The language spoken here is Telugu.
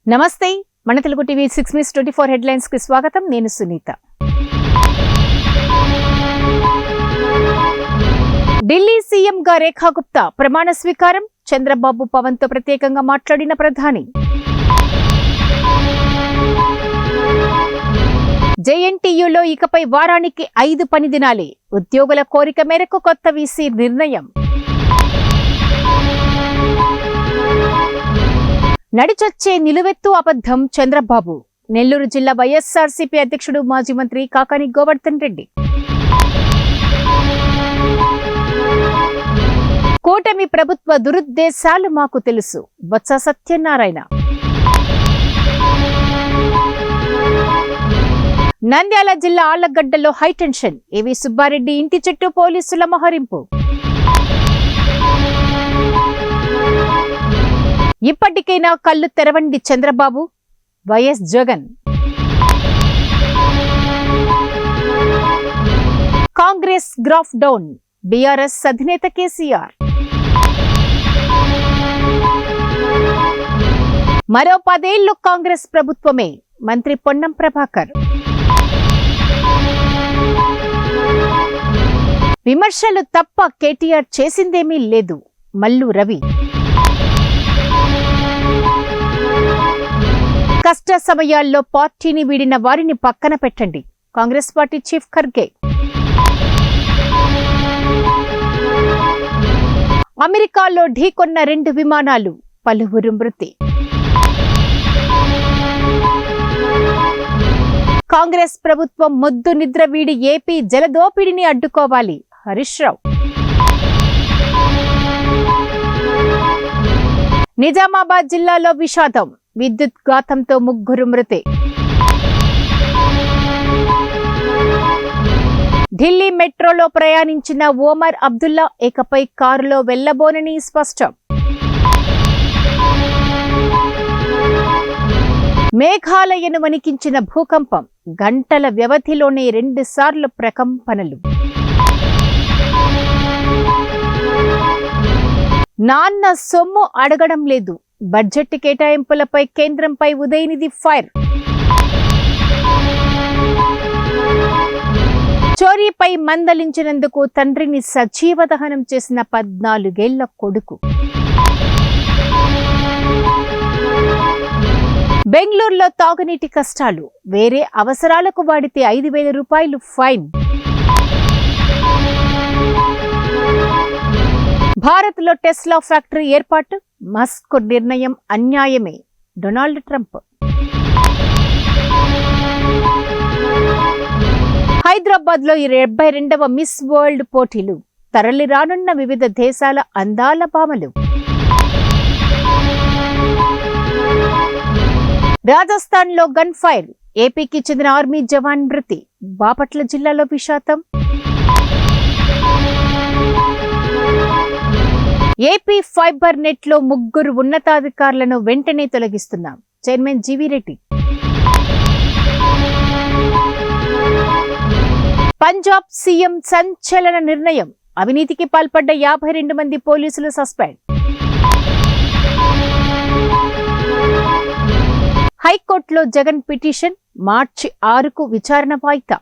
నమస్తే మన తెలుగు టీవీ 6 మినిట్స్ 24 హెడ్లైన్స్ కి స్వాగతం. నేను సునీత. ఢిల్లీ సీఎం గా రేఖా గుప్తా ప్రమాణ స్వీకారం. చంద్రబాబు పవన్ తో ప్రత్యేకంగా మాట్లాడిన ప్రధాని. జేఎన్టీయూలో ఇకపై వారానికి 5 పని దినాలే. ఉద్యోగుల కోరిక మేరకు కొత్త వీసీ నిర్ణయం. నడిచొచ్చే నిలువెత్తు అబద్ధం చంద్రబాబు. నెల్లూరు జిల్లా వైఎస్ఆర్సీపీ అధ్యక్షుడు మాజీ మంత్రి కాకాని గోవర్ధన్ రెడ్డి. కూటమి ప్రభుత్వ దురుద్దేశాలు మాకు తెలుసు. బొత్స సత్యనారాయణ. నంద్యాల జిల్లా ఆళ్లగడ్డలో హైటెన్షన్. ఏవి సుబ్బారెడ్డి ఇంటి చుట్టూ పోలీసుల మోహరింపు. ఇప్పటికైనా కళ్ళు తెరవండి Chandrababu. YS Jagan. Congress graph down. BRS అధినేత కేసీఆర్. మరో 10 ఏళ్లు కాంగ్రెస్ ప్రభుత్వమే. మంత్రి పొన్నం ప్రభాకర్. విమర్శలు తప్ప కేటీఆర్ చేసిందేమీ లేదు. మల్లు రవి. కష్ట సమయాల్లో పార్టీని వీడిన వారిని పక్కన పెట్టండి. Congress party chief Kharge. అమెరికాలో ఢీకొన్న 2 విమానాలు. పలువురు మృతి. కాంగ్రెస్ ప్రభుత్వం మొద్దు నిద్ర వీడి ఏపీ జలదోపిడిని అడ్డుకోవాలి. హరీష్ రావు. నిజామాబాద్ జిల్లాలో విషాదం. విద్యుత్ ఘాతంతో 3 మృతి. ఢిల్లీ మెట్రోలో ప్రయాణించిన ఓమర్ అబ్దుల్లా ఇకపై కారులో వెళ్లబోనని స్పష్టం. మేఘాలయను వణికించిన భూకంపం. గంటల వ్యవధిలోనే 2 సార్లు ప్రకంపనలు. నాన్న సొమ్ము అడగడం లేదు. బడ్జెట్ కేటాయింపులపై కేంద్రంపై ఉదయనిధి ఫైర్. చోరీపై మందలించినందుకు తండ్రిని సజీవ దహనం చేసిన 14 ఏళ్ల కొడుకు. బెంగళూరులో తాగునీటి కష్టాలు. వేరే అవసరాలకు వాడితే 5,000 రూపాయలు ఫైన్. భారత్లో టెస్లా ఫ్యాక్టరీ ఏర్పాటు. మస్క్ నిర్ణయం అన్యాయమే. Donald Trump. హైదరాబాద్లో 72వ మిస్ వరల్డ్ పోటీలు. తరలి రానున్న వివిధ దేశాల అందాల భామలు. రాజస్థాన్లో గన్ ఫైర్. ఏపీకి చెందిన ఆర్మీ జవాన్ మృతి. బాపట్ల జిల్లాలో విషాదం. ఏపీ ఫైబర్ నెట్ లో 3 ఉన్నతాధికారులను వెంటనే తొలగిస్తున్నాం. Chairman GV Reddy. Punjab CM సంచలన నిర్ణయం. అవినీతికి పాల్పడ్డ 52 మంది పోలీసులు సస్పెండ్. హైకోర్టులో జగన్ పిటిషన్. మార్చి 6కు విచారణ వాయిదా.